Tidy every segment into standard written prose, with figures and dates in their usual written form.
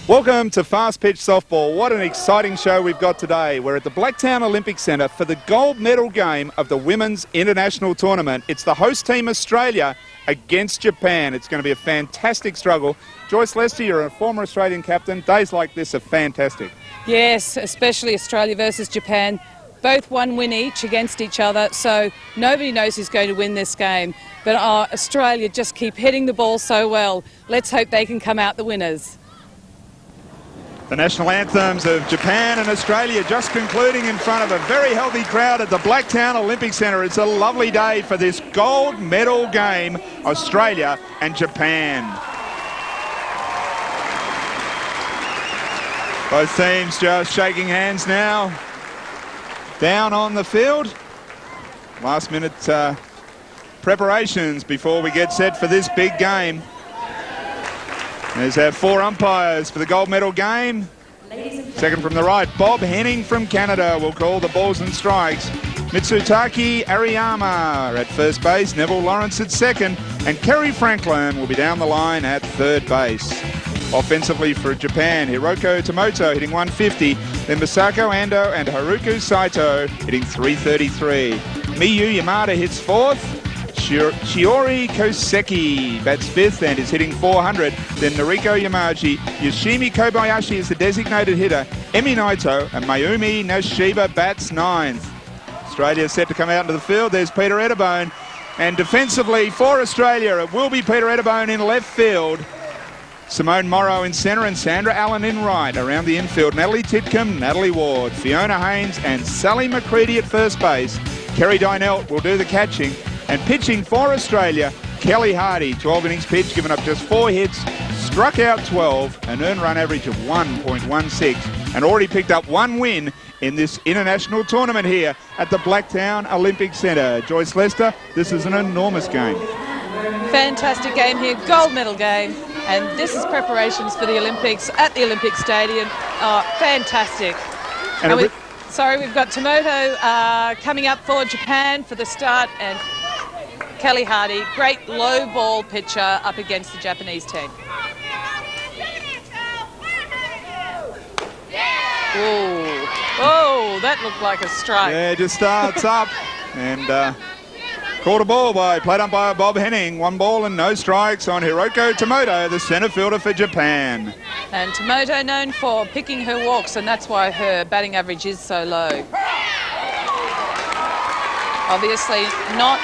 Welcome to Fastpitch Softball. What an exciting show we've got today. We're at the Blacktown Olympic Centre for the gold medal game of the Women's International Tournament. It's the host team Australia against Japan. It's going to be a fantastic struggle. Joyce Lester, you're a former Australian captain. Days like this are fantastic. Yes, especially Australia versus Japan. Both one win each against each other, so nobody knows who's going to win this game. But Australia just keep hitting the ball so well. Let's hope they can come out the winners. The national anthems of Japan and Australia just concluding in front of a very healthy crowd at the Blacktown Olympic Centre. It's a lovely day for this gold medal game, Australia and Japan. Both teams just shaking hands now. Down on the field. Last minute preparations before we get set for this big game. There's our four umpires for the gold medal game. Second from the right, Bob Henning from Canada will call the balls and strikes. Mitsutaki Ariyama at first base, Neville Lawrence at second, and Kerry Franklin will be down the line at third base. Offensively for Japan, Hiroko Tomoto hitting 150, then Misako Ando and Haruko Saito hitting 333. Miyu Yamada hits fourth. Shiori Koseki bats fifth and is hitting 400. Then Noriko Yamaji, Yoshimi Kobayashi is the designated hitter. Emi Naito and Mayumi Nashiba bats ninth. Australia set to come out into the field. There's Peter Eddebone. And defensively for Australia, it will be Peter Eddebone in left field. Simone Morrow in centre and Sandra Allen in right. Around the infield, Natalie Titcomb, Natalie Ward, Fiona Haynes and Sally McCready at first base. Kerry Dynelt will do the catching. And pitching for Australia, Kelly Hardy, 12 innings pitched, given up just 4 hits, struck out 12, an earned run average of 1.16, and already picked up 1 win in this international tournament here at the Blacktown Olympic Centre. Joyce Lester, this is an enormous game. Fantastic game here, gold medal game, and this is preparations for the Olympics at the Olympic Stadium. Oh, fantastic. And we've got Tomoto coming up for Japan for the start, and Kelly Hardy, great low ball pitcher up against the Japanese team. Oh, that looked like a strike. Yeah, just starts up and called a ball by plate umpire Bob Henning. 1 ball and no strikes on Hiroko Tomoto, the centre fielder for Japan. And Tomoto known for picking her walks, and that's why her batting average is so low. Obviously not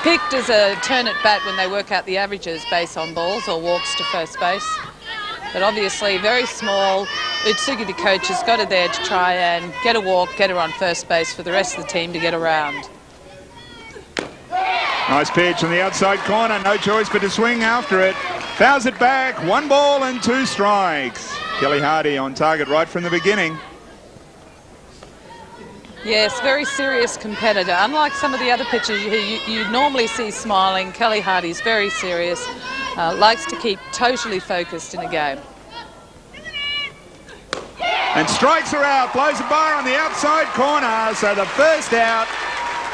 picked as a turn at bat when they work out the averages based on balls or walks to first base. But obviously very small. Utsugi, the coach, has got her there to try and get a walk, get her on first base for the rest of the team to get around. Nice pitch on the outside corner, no choice but to swing after it. Fouls it back, 1 ball and 2 strikes. Kelly Hardy on target right from the beginning. Yes, very serious competitor. Unlike some of the other pitchers you normally see smiling, Kelly Hardy's very serious, likes to keep totally focused in a game. And strikes her out, blows a bar on the outside corner, so the first out.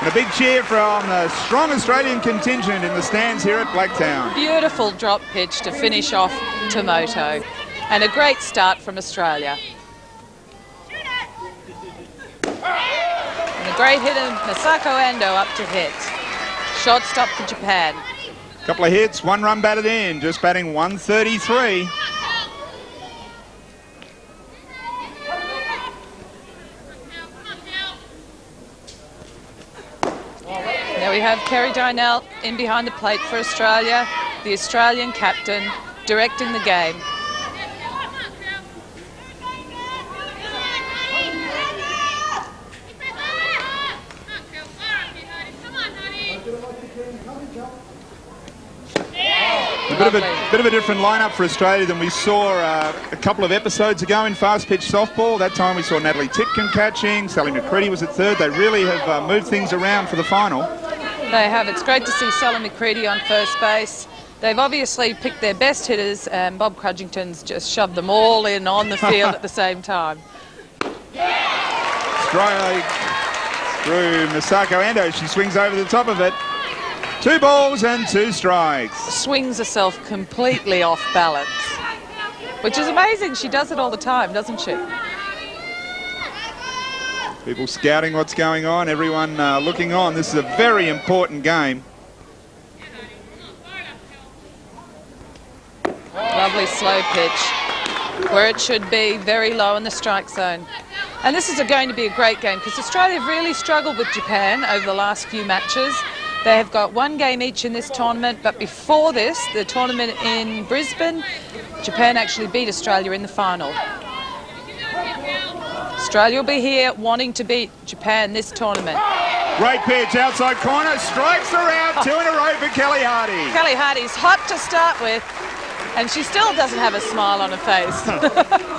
And a big cheer from the strong Australian contingent in the stands here at Blacktown. Beautiful drop pitch to finish off Tomoto. And a great start from Australia. And a great hitter, Misako Ando, up to hit. Shortstop for Japan. Couple of hits, 1 run batted in, just batting 133. Now we have Kerry Dynelt in behind the plate for Australia, the Australian captain, directing the game. A bit of a different lineup for Australia than we saw a couple of episodes ago in Fastpitch Softball. That time we saw Natalie Titcomb catching, Sally McCready was at third. They really have moved things around for the final. They have. It's great to see Sally McCready on first base. They've obviously picked their best hitters, and Bob Crudgington's just shoved them all in on the field at the same time. Strike through Misako Ando. She swings over the top of it. 2 balls and 2 strikes. Swings herself completely off balance, which is amazing. She does it all the time, doesn't she? People scouting what's going on, everyone looking on. This is a very important game. Lovely slow pitch, where it should be, very low in the strike zone. And this is going to be a great game because Australia have really struggled with Japan over the last few matches. They have got 1 game each in this tournament, but before this, the tournament in Brisbane, Japan actually beat Australia in the final. Australia will be here wanting to beat Japan this tournament. Great pitch, outside corner, strikes are out, 2 in a row for Kelly Hardy. Kelly Hardy's hot to start with, and she still doesn't have a smile on her face.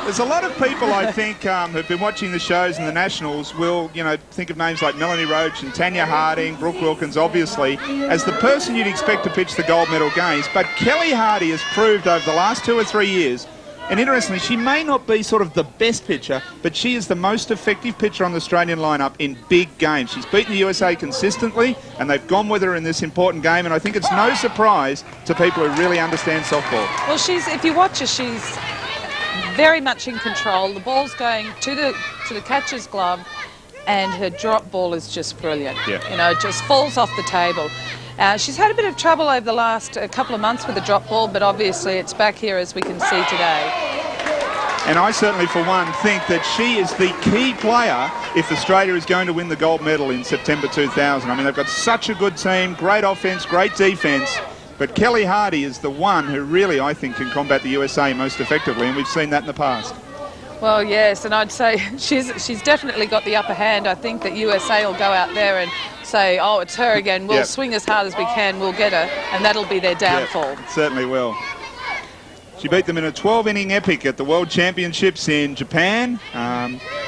There's a lot of people, I think, who've been watching the shows and the Nationals will, you know, think of names like Melanie Roach and Tanya Harding, Brooke Wilkins, obviously, as the person you'd expect to pitch the gold medal games. But Kelly Hardy has proved over the last 2 or 3 years, and interestingly, she may not be sort of the best pitcher, but she is the most effective pitcher on the Australian lineup in big games. She's beaten the USA consistently, and they've gone with her in this important game, and I think it's no surprise to people who really understand softball. Well, if you watch her, she's very much in control. The ball's going to the catcher's glove, and her drop ball is just brilliant. Yeah. You know, it just falls off the table. She's had a bit of trouble over the last couple of months with the drop ball, but obviously it's back here as we can see today. And I certainly, for one, think that she is the key player if Australia is going to win the gold medal in September 2000. I mean, they've got such a good team, great offence, great defence, but Kelly Hardy is the one who really, I think, can combat the USA most effectively, and we've seen that in the past. Well, yes, and I'd say she's definitely got the upper hand. I think that USA will go out there and say, oh, it's her again, we'll swing as hard as we can, we'll get her, and that'll be their downfall. Yep, certainly will. She beat them in a 12-inning epic at the World Championships in Japan.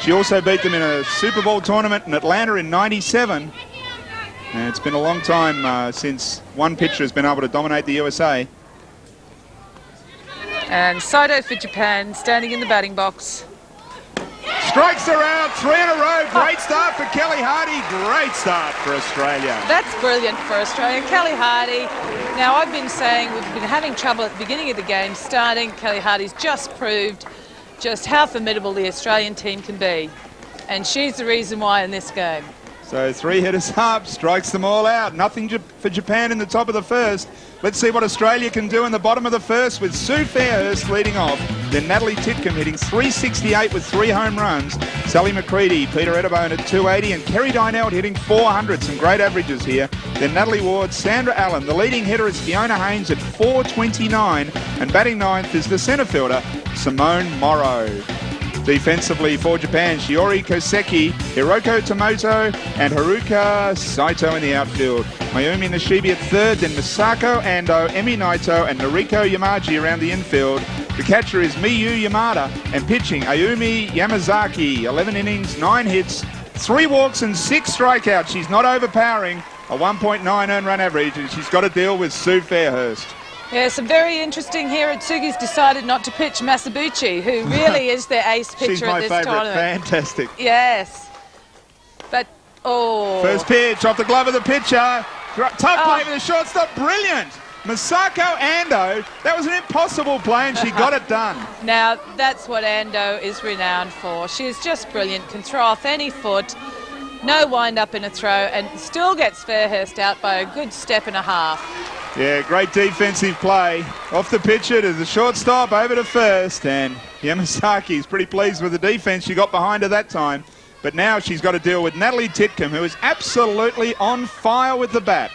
She also beat them in a Super Bowl tournament in Atlanta in '97. And it's been a long time since one pitcher has been able to dominate the USA. And Saito for Japan, standing in the batting box. Strikes are out, 3 in a row. Great start for Kelly Hardy. Great start for Australia. That's brilliant for Australia. Kelly Hardy. Now, I've been saying we've been having trouble at the beginning of the game starting. Kelly Hardy's just proved just how formidable the Australian team can be. And she's the reason why in this game. So 3 hitters up, strikes them all out. Nothing for Japan in the top of the first. Let's see what Australia can do in the bottom of the first with Sue Fairhurst leading off. Then Natalie Titcomb hitting .368 with 3 home runs. Sally McCready, Peter Eddebone at .280 and Kerry Dynelt hitting .400. Some great averages here. Then Natalie Ward, Sandra Allen. The leading hitter is Fiona Haynes at .429. And batting ninth is the centre fielder, Simone Morrow. Defensively for Japan, Shiori Koseki, Hiroko Tomoto and Haruka Saito in the outfield. Mayumi Nishibe at third, then Misako Ando, Emi Naito and Noriko Yamaji around the infield. The catcher is Miyu Yamada and pitching Ayumi Yamazaki. 11 innings, 9 hits, 3 walks and 6 strikeouts. She's not overpowering, a 1.9 earned run average, and she's got to deal with Sue Fairhurst. Yeah, some very interesting here. Atsugi's decided not to pitch Masabuchi, who really is their ace pitcher at this tournament. She's my favourite. Fantastic. Yes. But, oh. First pitch off the glove of the pitcher. Tough play for the shortstop. Brilliant. Misako Ando. That was an impossible play and she got it done. Now, that's what Ando is renowned for. She is just brilliant. Can throw off any foot. No wind-up in a throw and still gets Fairhurst out by a good step and a half. Yeah, great defensive play. Off the pitcher to the shortstop, over to first, and Yamasaki's pretty pleased with the defense she got behind her that time. But now she's got to deal with Natalie Titcomb, who is absolutely on fire with the bat.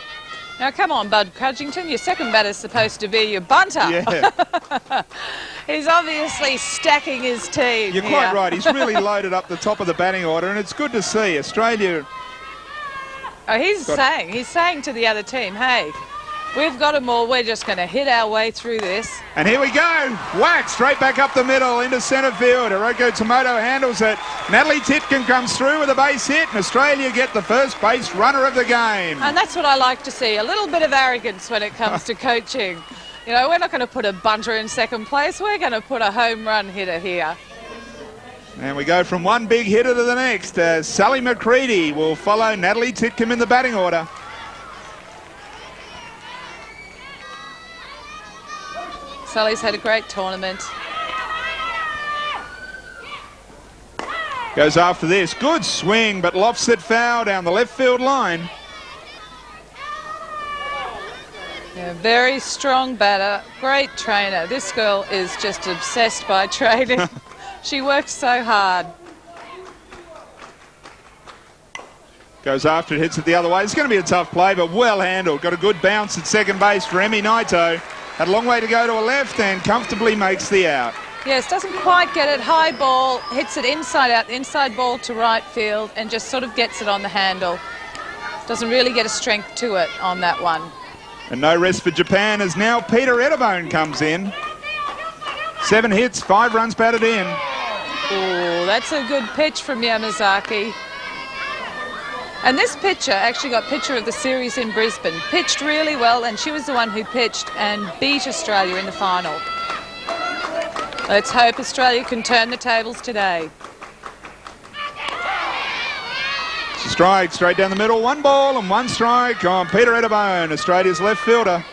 Now, come on, Bud Crudgington. Your second batter's supposed to be your bunter. Yeah. He's obviously stacking his team. You're quite right. He's really loaded up the top of the batting order, and it's good to see. Australia... Oh, he's saying to the other team, hey, We've got them all. We're just going to hit our way through this. And here we go. Whack straight back up the middle into centre field. Hiroko Tomoto handles it. Natalie Titkin comes through with a base hit, and Australia get the first base runner of the game. And that's what I like to see, a little bit of arrogance when it comes to coaching. You know, we're not going to put a bunter in second place. We're going to put a home run hitter here. And we go from one big hitter to the next. Sally McCready will follow Natalie Titcomb in the batting order. Sally's had a great tournament. Goes after this. Good swing, but lofts it foul down the left field line. Yeah, very strong batter, great trainer. This girl is just obsessed by training. She works so hard. Goes after it, hits it the other way. It's going to be a tough play, but well handled. Got a good bounce at second base for Emi Naito. Had a long way to go to a left and comfortably makes the out. Yes, doesn't quite get it. High ball, hits it inside out, inside ball to right field, and just sort of gets it on the handle. Doesn't really get a strength to it on that one. And no rest for Japan as now Peter Edibone comes in. 7 hits, 5 runs batted in. Oh, that's a good pitch from Yamazaki. And this pitcher actually got pitcher of the series in Brisbane. Pitched really well, and she was the one who pitched and beat Australia in the final. Let's hope Australia can turn the tables today. Strike straight down the middle. 1 ball and 1 strike on Peter Edibone, Australia's left fielder.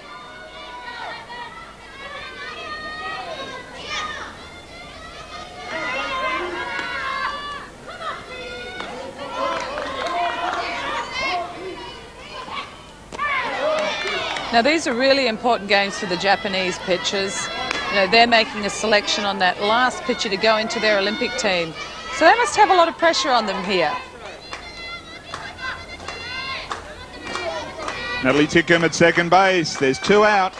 Now these are really important games for the Japanese pitchers. You know, they're making a selection on that last pitcher to go into their Olympic team. So they must have a lot of pressure on them here. Natalie Titcomb at second base. There's 2 out.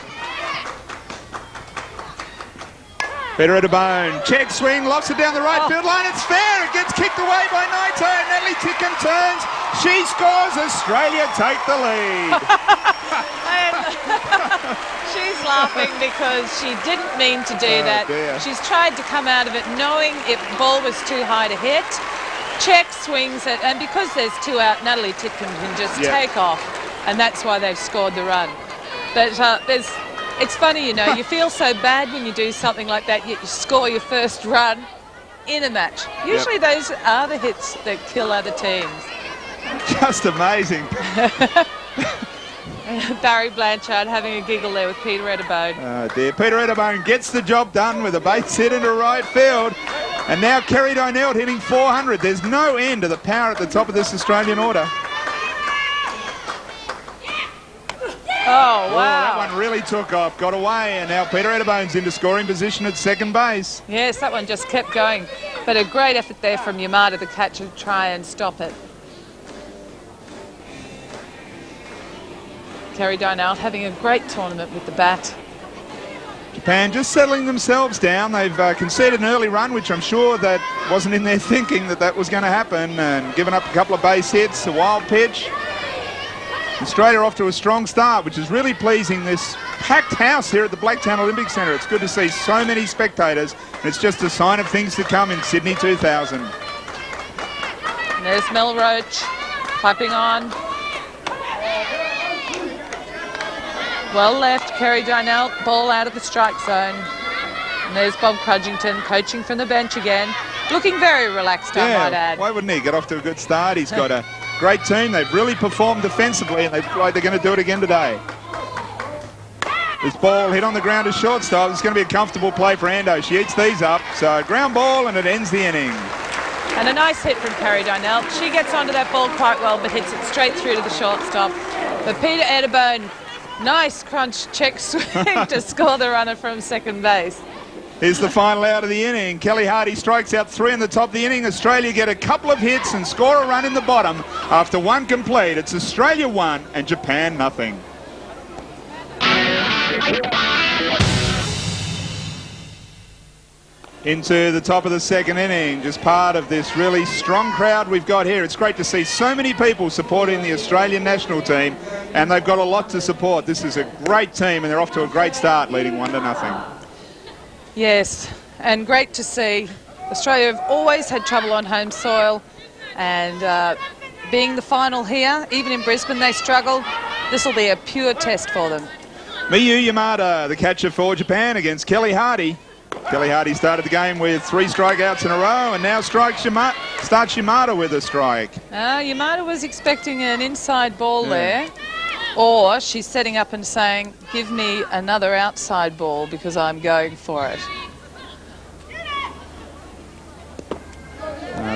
Peter Edibone, check swing, lofts it down the right field line. It's fair. It gets kicked away by Naito. Natalie Titcomb turns. She scores. Australia take the lead. She's laughing because she didn't mean to do that. Dear. She's tried to come out of it knowing the ball was too high to hit. Check swings it, and because there's 2 out, Natalie Titcomb can just take off, and that's why they've scored the run. But it's funny, you know, you feel so bad when you do something like that, yet you score your first run in a match. Usually those are the hits that kill other teams. Just amazing. Barry Blanchard having a giggle there with Peter Edibone. Oh dear. Peter Edibone gets the job done with a base hit into right field. And now Kerry Dynelt hitting 400. There's no end to the power at the top of this Australian order. Oh, wow. That one really took off, got away, and now Peter Edibone's into scoring position at second base. Yes, that one just kept going. But a great effort there from Yamada, the catcher, to try and stop it. Kerry Dynelt having a great tournament with the bat. Japan just settling themselves down. They've conceded an early run, which I'm sure that wasn't in their thinking that was going to happen, and given up a couple of base hits, a wild pitch. Australia off to a strong start, which is really pleasing. This packed house here at the Blacktown Olympic Centre. It's good to see so many spectators, and it's just a sign of things to come in Sydney 2000. And there's Mel Roach clapping on. Well left, Kerry Dynelt, ball out of the strike zone. And there's Bob Crudgington coaching from the bench again. Looking very relaxed, I might add. Why wouldn't he get off to a good start? He's got a great team. They've really performed defensively, and they're going to do it again today. This ball hit on the ground to shortstop. It's going to be a comfortable play for Ando. She eats these up. So ground ball, and it ends the inning. And a nice hit from Kerry Dynelt. She gets onto that ball quite well, but hits it straight through to the shortstop. But Peter Edibone, nice crunch check swing to score the runner from second base. Here's the final out of the inning. Kelly Hardy strikes out 3 in the top of the inning. Australia get a couple of hits and score a run in the bottom after 1 complete. It's Australia 1 and Japan nothing. into the top of the second inning. Just part of this really strong crowd we've got here. It's great to see so many people supporting the Australian national team, and they've got a lot to support. This is a great team, and they're off to a great start, leading 1-0. Yes, and great to see. Australia have always had trouble on home soil, and being the final here, even in Brisbane they struggled. This will be a pure test for them. Miyu Yamada, the catcher for Japan, against Kelly Hardy. Kelly Hardy started the game with 3 strikeouts in a row and now starts Yamada with a strike. Yamada was expecting an inside ball there, or she's setting up and saying, give me another outside ball because I'm going for it.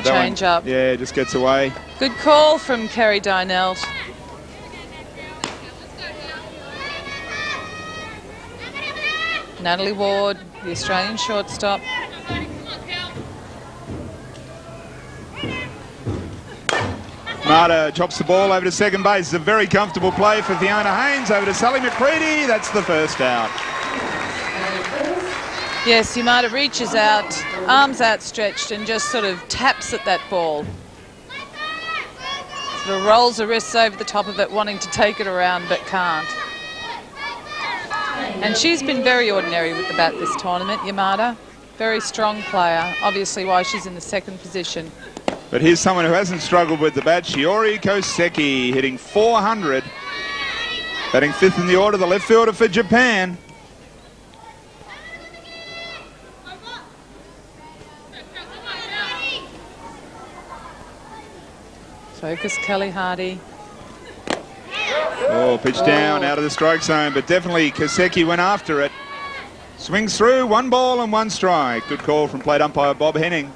Change up. Yeah, just gets away. Good call from Kerry Dynelt. Natalie Ward, the Australian shortstop. Mata chops the ball over to second base. It's a very comfortable play for Fiona Haynes. Over to Sally McCready. That's the first out. Yes, Yamada reaches out, arms outstretched, and just sort of taps at that ball. Sort of rolls her wrists over the top of it, wanting to take it around, but can't. And she's been very ordinary with the bat this tournament, Yamada. Very strong player, obviously why she's in the second position. But here's someone who hasn't struggled with the bat, Shiori Koseki, hitting 400. Batting 5th in the order, the left fielder for Japan. Focus Kelly Hardy. Oh, pitch down out of the strike zone, but definitely Koseki went after it. Swings through, 1 ball and 1 strike. Good call from plate umpire Bob Henning.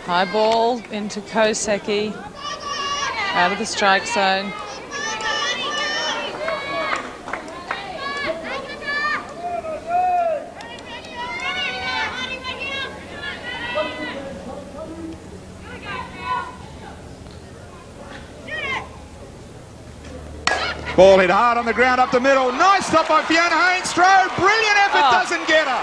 High ball into Koseki, out of the strike zone. Ball hit hard on the ground up the middle. Nice stop by Fiona Haynes. Throw, brilliant effort, doesn't get her.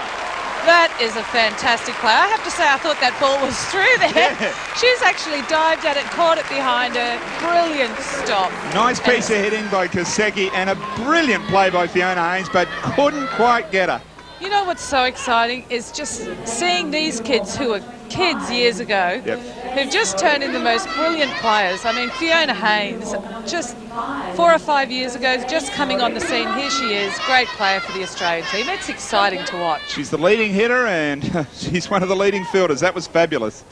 That is a fantastic play. I have to say, I thought that ball was through there. Yeah. She's actually dived at it, caught it behind her. Brilliant stop. Nice piece of hitting by Koseki and a brilliant play by Fiona Haynes, but couldn't quite get her. You know what's so exciting is just seeing these kids who were kids years ago, who've just turned into the most brilliant players. I mean, Fiona Haynes, just 4 or 5 years ago, just coming on the scene. Here she is, great player for the Australian team. It's exciting to watch. She's the leading hitter and she's one of the leading fielders. That was fabulous.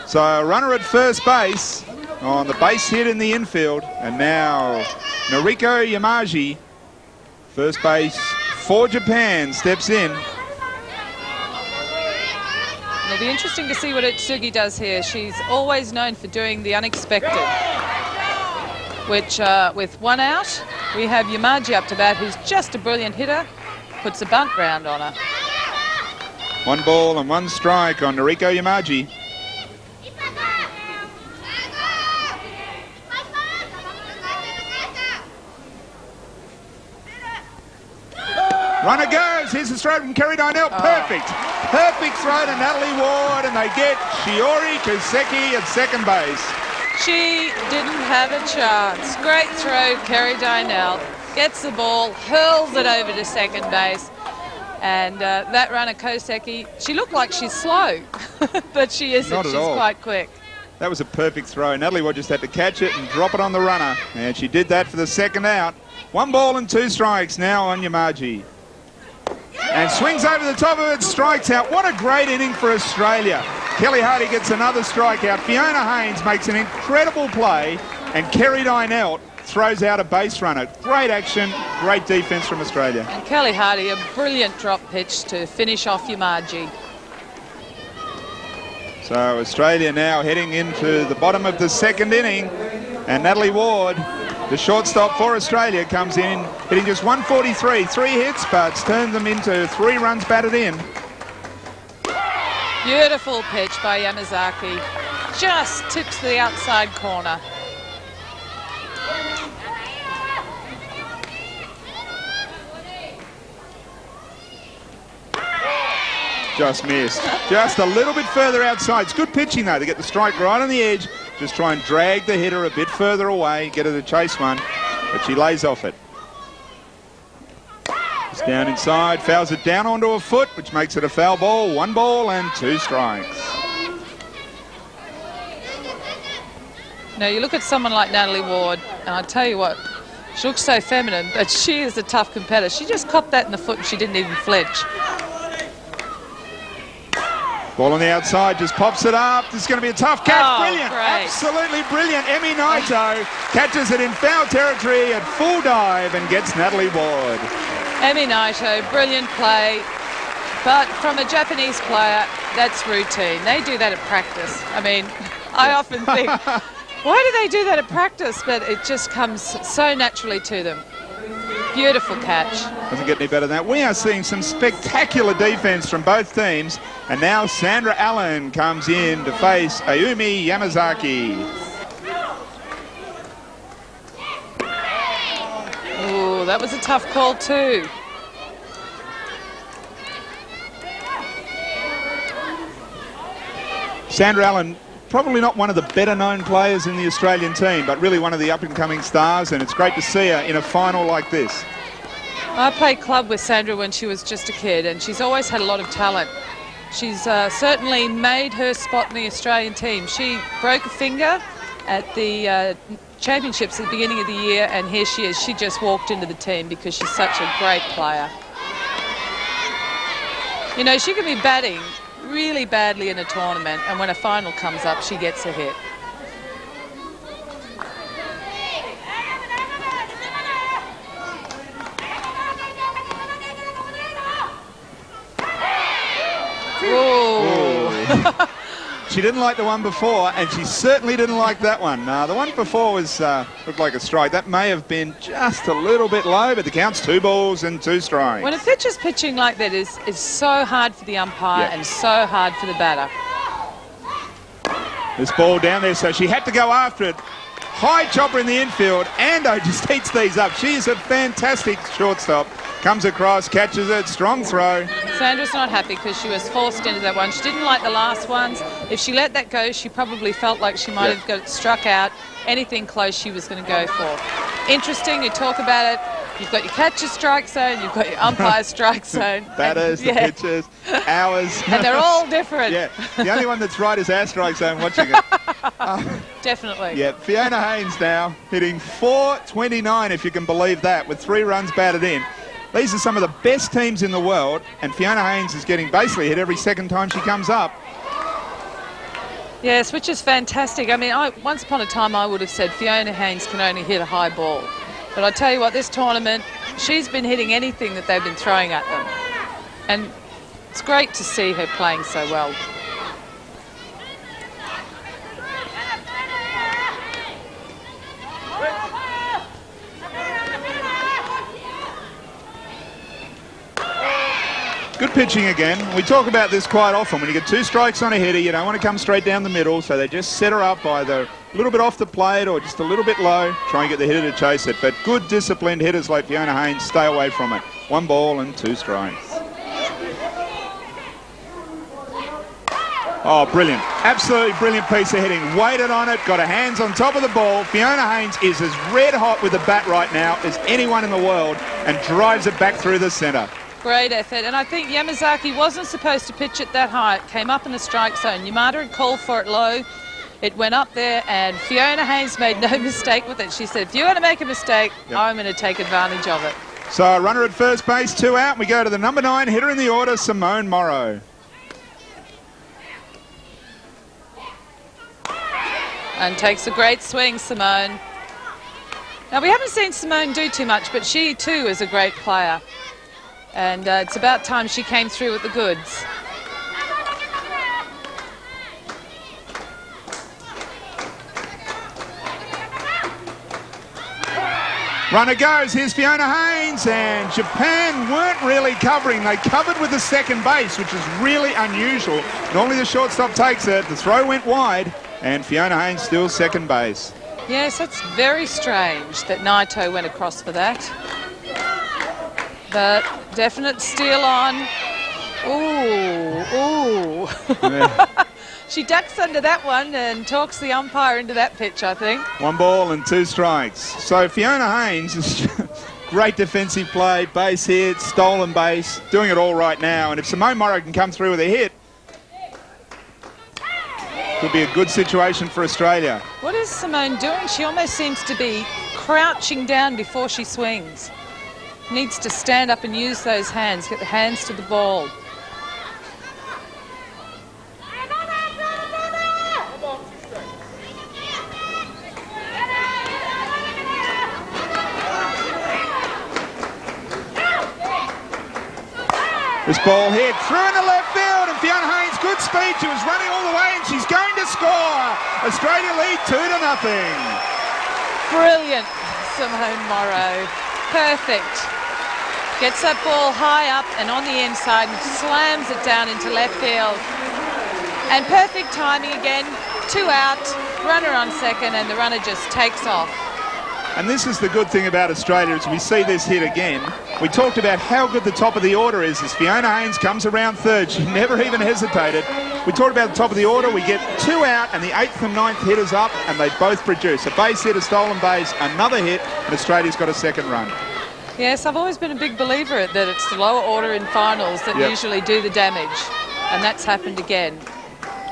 So a runner at first base on the base hit in the infield, and now Noriko Yamaji, first base for Japan, steps in. It'll be interesting to see what Itsugi does here. She's always known for doing the unexpected, which with 1 out, we have Yamaji up to bat, who's just a brilliant hitter, puts a bunt round on her. 1 ball and 1 strike on Noriko Yamaji. Runner goes. Here's the throw from Kerry Dynelt. Perfect. Perfect throw to Natalie Ward, and they get Shiori Koseki at second base. She didn't have a chance. Great throw, Kerry Dynelt. Gets the ball, hurls it over to second base. And that runner, Koseki, she looked like she's slow, but she isn't. She's quite quick. That was a perfect throw. Natalie Ward just had to catch it and drop it on the runner. And she did that for the second out. 1 ball and 2 strikes now on Yamaji. And swings over the top of it, strikes out. What a great inning for Australia. Kelly Hardy gets another strikeout. Fiona Haynes makes an incredible play, and Kerry Dynelt throws out a base runner. Great action, great defence from Australia. And Kelly Hardy, a brilliant drop pitch to finish off Yamaji. So Australia now heading into the bottom of the second inning, and Natalie Ward, the shortstop for Australia, comes in hitting just 143, 3 hits, but turns them into 3 runs batted in. Beautiful pitch by Yamazaki. Just tips the outside corner. Just missed. Just a little bit further outside. It's good pitching, though, to get the strike right on the edge. Just try and drag the hitter a bit further away, get her to chase one, but she lays off it. It's down inside, fouls it down onto a foot, which makes it a foul ball. 1 ball and 2 strikes. Now, you look at someone like Natalie Ward, and I tell you what, she looks so feminine, but she is a tough competitor. She just copped that in the foot and she didn't even flinch. Ball on the outside, just pops it up. This is going to be a tough catch. Oh, brilliant. great. Absolutely brilliant. Emi Naito catches it in foul territory at full dive and gets Natalie Ward. Emi Naito, brilliant play. But from a Japanese player, that's routine. They do that at practice. I mean, I often think, why do they do that at practice? But it just comes so naturally to them. Beautiful catch. Doesn't get any better than that. We are seeing some spectacular defense from both teams. And now Sandra Allen comes in to face Ayumi Yamazaki. Ooh, that was a tough call too. Sandra Allen, probably not one of the better known players in the Australian team, but really one of the up and coming stars, and it's great to see her in a final like this. I played club with Sandra when she was just a kid, and she's always had a lot of talent. She's certainly made her spot in the Australian team. She broke a finger at the championships at the beginning of the year, and here she is. She just walked into the team because she's such a great player. You know, she can be batting really badly in a tournament, and when a final comes up, she gets a hit. She didn't like the one before, and she certainly didn't like that one. The one before was looked like a strike. That may have been just a little bit low, but the count's 2 balls and 2 strikes. When a pitcher's pitching like that, is so hard for the umpire and so hard for the batter. This ball down there, so she had to go after it. High chopper in the infield. Ando just eats these up. She is a fantastic shortstop. Comes across, catches it, strong throw. Sandra's not happy because she was forced into that one. She didn't like the last ones. If she let that go, she probably felt like she might have got struck out. Anything close she was going to go for. Interesting, you talk about it. You've got your catcher strike zone, you've got your umpire strike zone. Batters, the pitchers, ours. And they're all different. Yeah, the only one that's right is our strike zone watching it. Definitely. Yeah, Fiona Haynes now hitting .429, if you can believe that, with 3 runs batted in. These are some of the best teams in the world, and Fiona Haynes is getting basically hit every second time she comes up. Yes, which is fantastic. I mean, once upon a time I would have said Fiona Haynes can only hit a high ball. But I tell you what, this tournament, she's been hitting anything that they've been throwing at them. And it's great to see her playing so well. Good pitching again. We talk about this quite often. When you get 2 strikes on a hitter, you don't want to come straight down the middle, so they just set her up either a little bit off the plate or just a little bit low, try and get the hitter to chase it. But good disciplined hitters like Fiona Haynes stay away from it. 1 ball and 2 strikes. Oh, brilliant. Absolutely brilliant piece of hitting. Waited on it, got her hands on top of the ball. Fiona Haynes is as red hot with the bat right now as anyone in the world and drives it back through the centre. Great effort, and I think Yamazaki wasn't supposed to pitch it that high. It came up in the strike zone. Yamada had called for it low. It went up there, and Fiona Haynes made no mistake with it. She said, if you're going to make a mistake, I'm going to take advantage of it. So a runner at first base, 2 out. We go to the number 9 hitter in the order, Simone Morrow. And takes a great swing, Simone. Now, we haven't seen Simone do too much, but she too is a great player. And it's about time she came through with the goods. Runner goes. Here's Fiona Haynes, and Japan weren't really covering. They covered with the second base, which is really unusual. Normally the shortstop takes it. The throw went wide, and Fiona Haynes still second base. Yes, that's very strange that Naito went across for that. But definite steal on. Ooh. Yeah. She ducks under that one and talks the umpire into that pitch, I think. 1 ball and 2 strikes. So Fiona Haynes is great defensive play, base hit, stolen base, doing it all right now. And if Simone Morrow can come through with a hit, could be a good situation for Australia. What is Simone doing? She almost seems to be crouching down before she swings. Needs to stand up and use those hands, get the hands to the ball. This ball hit through into left field, and Fiona Haynes, good speed. She was running all the way, and she's going to score. Australia lead 2-0. Brilliant, Simone Morrow. Perfect. Gets that ball high up and on the inside and slams it down into left field. And perfect timing again. 2 out, runner on second, and the runner just takes off. And this is the good thing about Australia, as we see this hit again. We talked about how good the top of the order is as Fiona Haynes comes around third. She never even hesitated. We talked about the top of the order. We get 2 out, and the 8th and 9th hitters up, and they both produce. A base hit, a stolen base, another hit, and Australia's got a second run. Yes, I've always been a big believer that it's the lower order in finals that usually do the damage, and that's happened again.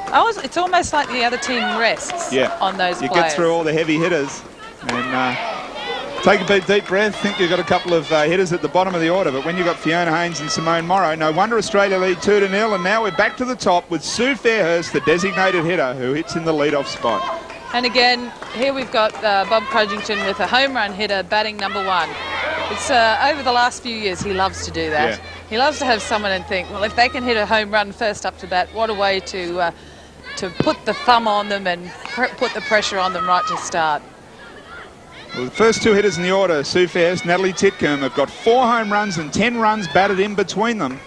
It's almost like the other team rests on those players. You get through all the heavy hitters and take a deep breath. Think you've got a couple of hitters at the bottom of the order, but when you've got Fiona Haynes and Simone Morrow, no wonder Australia lead 2-0, and now we're back to the top with Sue Fairhurst, the designated hitter, who hits in the lead-off spot. And again, here we've got Bob Crudgington with a home run hitter batting number 1. It's over the last few years, he loves to do that. Yeah. He loves to have someone and think, well, if they can hit a home run first up to bat, what a way to put the thumb on them and put the pressure on them right to start. Well, the first 2 hitters in the order, Sue Fairhurst, Natalie Titcombe, have got 4 home runs and 10 runs batted in between them.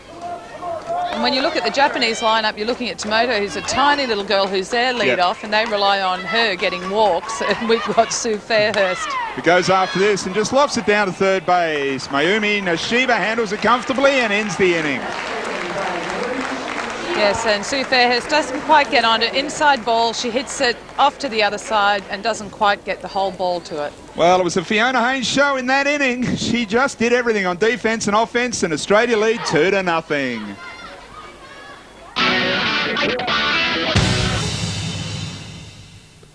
And when you look at the Japanese lineup, you're looking at Tomoto, who's a tiny little girl who's their lead-off, and they rely on her getting walks, and we've got Sue Fairhurst. It goes after this and just lofts it down to third base. Mayumi Nashiba handles it comfortably and ends the inning. Yes, and Sue Fairhurst doesn't quite get on it. Inside ball, she hits it off to the other side and doesn't quite get the whole ball to it. Well, it was a Fiona Haynes show in that inning. She just did everything on defence and offence, and Australia lead 2-0.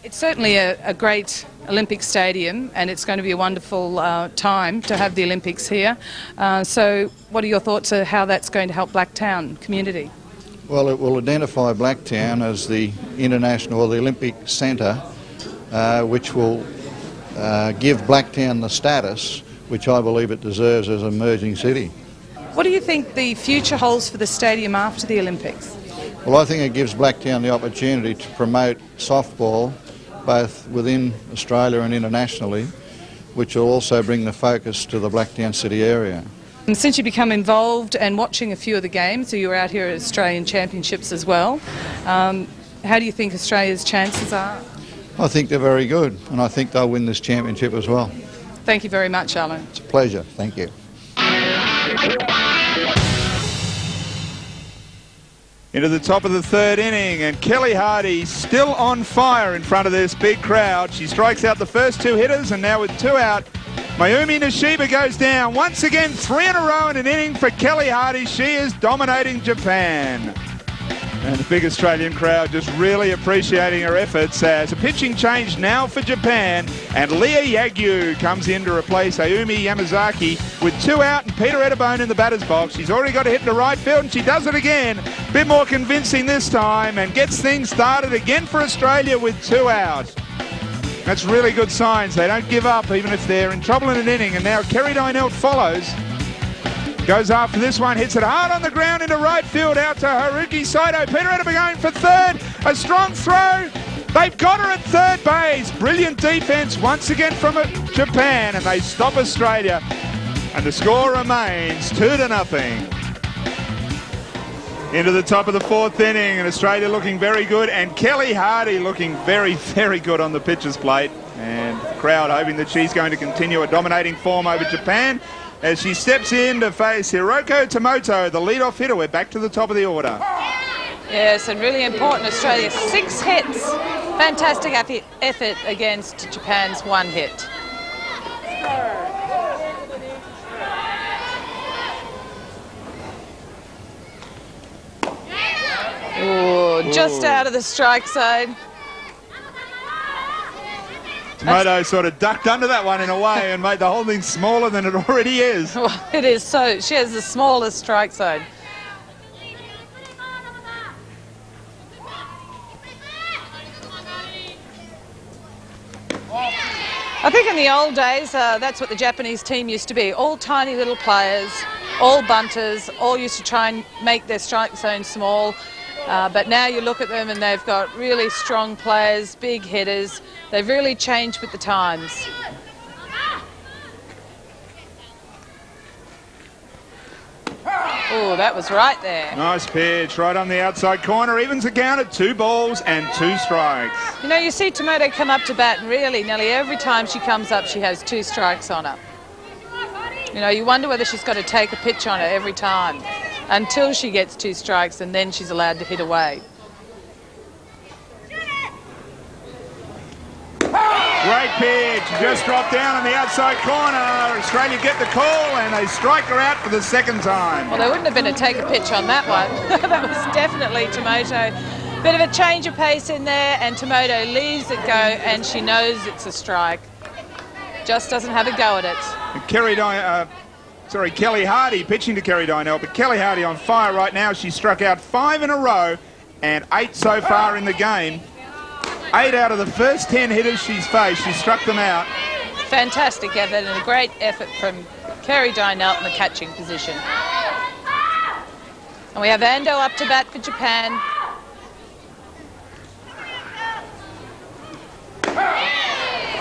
It's certainly a great Olympic stadium, and it's going to be a wonderful time to have the Olympics here. So what are your thoughts on how that's going to help Blacktown community? Well, it will identify Blacktown as the international or the Olympic centre, which will give Blacktown the status which I believe it deserves as an emerging city. What do you think the future holds for the stadium after the Olympics? Well, I think it gives Blacktown the opportunity to promote softball both within Australia and internationally, which will also bring the focus to the Blacktown city area. And since you become involved and watching a few of the games, so you were out here at Australian Championships as well, how do you think Australia's chances are? I think they're very good, and I think they'll win this championship as well. Thank you very much, Alan. It's a pleasure. Thank you. Into the top of the 3rd inning, and Kelly Hardy still on fire in front of this big crowd. She strikes out the first 2 hitters, and now with 2 out, Mayumi Nashiba goes down. Once again, 3 in a row in an inning for Kelly Hardy. She is dominating Japan. And the big Australian crowd just really appreciating her efforts as a pitching change now for Japan. And Leah Yagyu comes in to replace Ayumi Yamazaki with 2 out and Peter Eddebone in the batter's box. She's already got a hit to right field, and she does it again. A bit more convincing this time, and gets things started again for Australia with 2 out. That's really good signs. They don't give up even if they're in trouble in an inning. And now Kerry Dynelt follows. Goes after this one, hits it hard on the ground into right field, out to Haruki Saito. Peter Eddebone going for 3rd. A strong throw. They've got her at third base. Brilliant defence once again from Japan, and they stop Australia. And the score remains 2-0. Into the top of the fourth inning, and Australia looking very good, and Kelly Hardy looking very, very good on the pitcher's plate. And the crowd hoping that she's going to continue a dominating form over Japan as she steps in to face Hiroko Tomoto, the leadoff hitter. We're back to the top of the order. Yes, and really important, Australia, 6 hits. Fantastic effort against Japan's 1 hit. Ooh, just out of the strike zone. Tomoto sort of ducked under that one in a way and made the whole thing smaller than it already is. Well, it is so. She has the smallest strike zone. I think in the old days, that's what the Japanese team used to be. All tiny little players, all bunters, all used to try and make their strike zone small. But now you look at them and they've got really strong players, big hitters. They've really changed with the times. Oh, that was right there. Nice pitch, right on the outside corner. Evens the count at 2 balls and 2 strikes. You know, you see Tomoto come up to bat, and really nearly every time she comes up, she has 2 strikes on her. You know, you wonder whether she's got to take a pitch on her every time until she gets 2 strikes, and then she's allowed to hit away. Great pitch, just dropped down on the outside corner. Australia get the call and they strike her out for the 2nd time. Well, there wouldn't have been a take a pitch on that one. That was definitely Tomoto. Bit of a change of pace in there, and Tomoto leaves it go, and she knows it's a strike. Just doesn't have a go at it. Kelly Hardy pitching to Kerry Dynell, but Kelly Hardy on fire right now. She struck out 5 in a row and 8 so far in the game. 8 out of the first 10 hitters she's faced, she struck them out. Fantastic effort and a great effort from Kerry Dynell in the catching position. And we have Ando up to bat for Japan.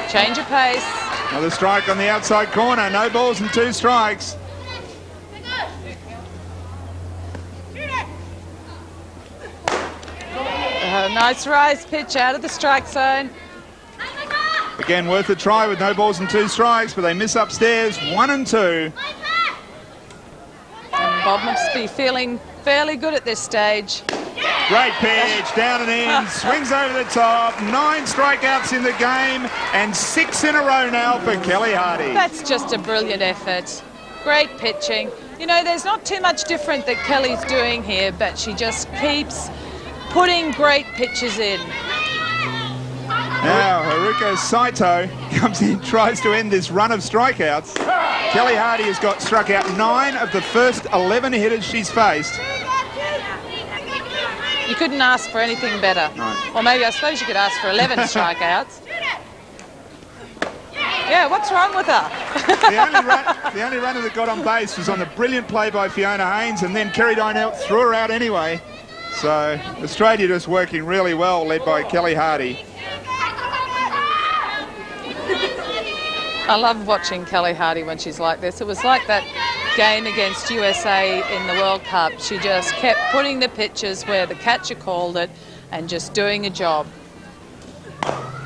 Change of pace. Another strike on the outside corner. No balls and 2 strikes. Nice rise pitch out of the strike zone. Again, worth a try with no balls and 2 strikes, but they miss upstairs, 1 and 2. And Bob must be feeling fairly good at this stage. Great pitch, down and in, swings over the top, 9 strikeouts in the game, and 6 in a row now for Kelly Hardy. That's just a brilliant effort. Great pitching. You know, there's not too much different that Kelly's doing here, but she just keeps putting great pitches in. Now, Haruka Saito comes in, tries to end this run of strikeouts. Kelly Hardy has got struck out 9 of the first 11 hitters she's faced. You couldn't ask for anything better. No. Or maybe I suppose you could ask for 11 strikeouts. Yeah, what's wrong with her? The only runner that got on base was on the brilliant play by Fiona Haynes, and then Kerry Dynell threw her out anyway. So Australia just working really well, led by Kelly Hardy. I love watching Kelly Hardy when she's like this. It was like that game against USA in the World Cup. She just kept putting the pitches where the catcher called it and just doing a job.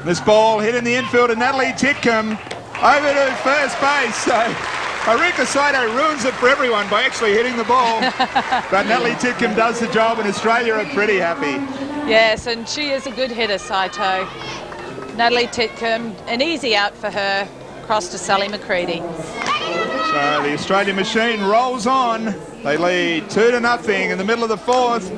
This ball hit in the infield and Natalie Titcomb over to first base. So Haruka Saito ruins it for everyone by actually hitting the ball. But Natalie Titcomb does the job and Australia are pretty happy. Yes, and she is a good hitter, Saito. Natalie Titcomb, an easy out for her, across to Sally McCready. So the Australian machine rolls on. They lead 2-0 in the middle of the 4th.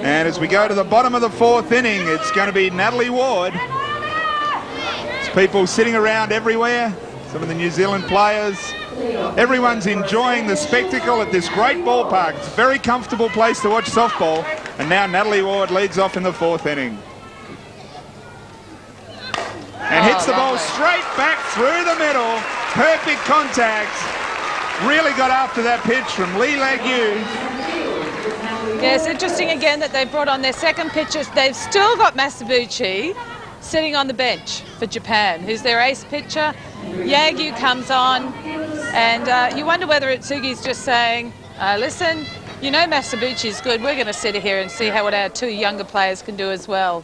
And as we go to the bottom of the 4th inning, it's going to be Natalie Ward. There's people sitting around everywhere, some of the New Zealand players. Everyone's enjoying the spectacle at this great ballpark. It's a very comfortable place to watch softball. And now Natalie Ward leads off in the 4th inning. And hits the ball straight back through the middle. Perfect contact. Really got after that pitch from Lee Lag-Yu. Yes, interesting again that they brought on their second pitchers. They've still got Masabuchi, sitting on the bench for Japan, who's their ace pitcher. Yagyu comes on, and you wonder whether Itsugi's just saying, listen, you know Masabuchi's good, we're going to sit here and see what our two younger players can do as well.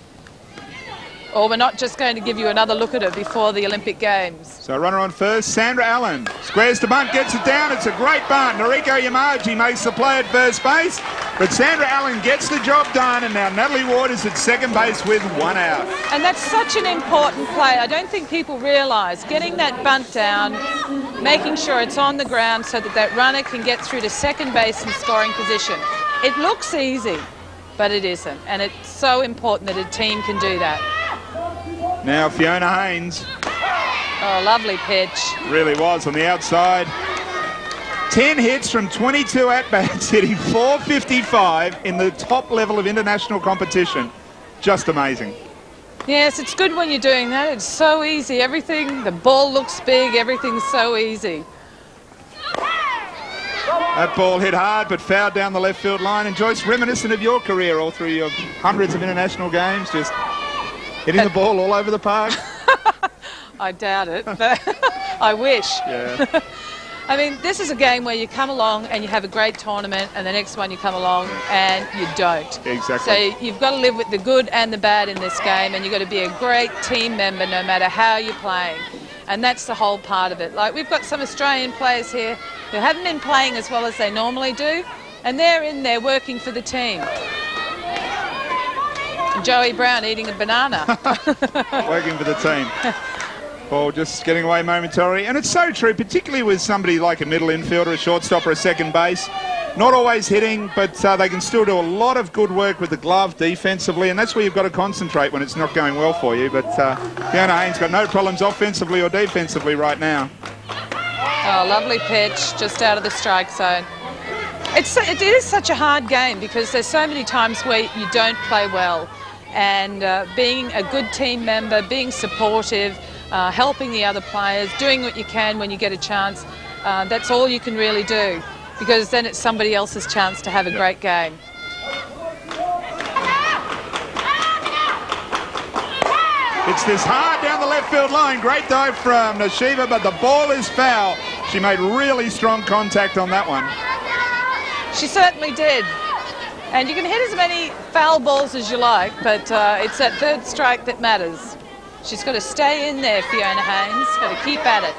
Or we're not just going to give you another look at it before the Olympic Games. So runner on first, Sandra Allen. Squares to bunt, gets it down. It's a great bunt. Noriko Yamaji makes the play at first base. But Sandra Allen gets the job done. And now Natalie Ward is at second base with 1 out. And that's such an important play. I don't think people realise getting that bunt down, making sure it's on the ground so that that runner can get through to second base in scoring position. It looks easy, but it isn't. And it's so important that a team can do that. Now Fiona Haynes. Oh, lovely pitch. Really was on the outside. 10 hits from 22 at-bats, hitting .455 in the top level of international competition. Just amazing. Yes, it's good when you're doing that. It's so easy. Everything, the ball looks big, everything's so easy. That ball hit hard but fouled down the left field line. And Joyce, reminiscent of your career all through your hundreds of international games, just hitting the ball all over the park. I doubt it, but I wish. Yeah. I mean, this is a game where you come along and you have a great tournament, and the next one you come along and you don't. Exactly. So you've got to live with the good and the bad in this game, and you've got to be a great team member no matter how you're playing. And that's the whole part of it. Like, we've got some Australian players here who haven't been playing as well as they normally do, and they're in there working for the team. Joey Brown eating a banana. Working for the team. Ball just getting away momentarily. And it's so true, particularly with somebody like a middle infielder, a shortstop or a second base. Not always hitting, but they can still do a lot of good work with the glove defensively, and that's where you've got to concentrate when it's not going well for you. But Fiona Haynes got no problems offensively or defensively right now. Oh, lovely pitch, just out of the strike zone. It is such a hard game because there's so many times where you don't play well. And being a good team member, being supportive, helping the other players, doing what you can when you get a chance, that's all you can really do, because then it's somebody else's chance to have a great game. It's this hard down the left field line. Great dive from Nashiva, but the ball is foul. She made really strong contact on that one. She certainly did. And you can hit as many foul balls as you like, but it's that third strike that matters. She's got to stay in there, Fiona Haynes. Got to keep at it.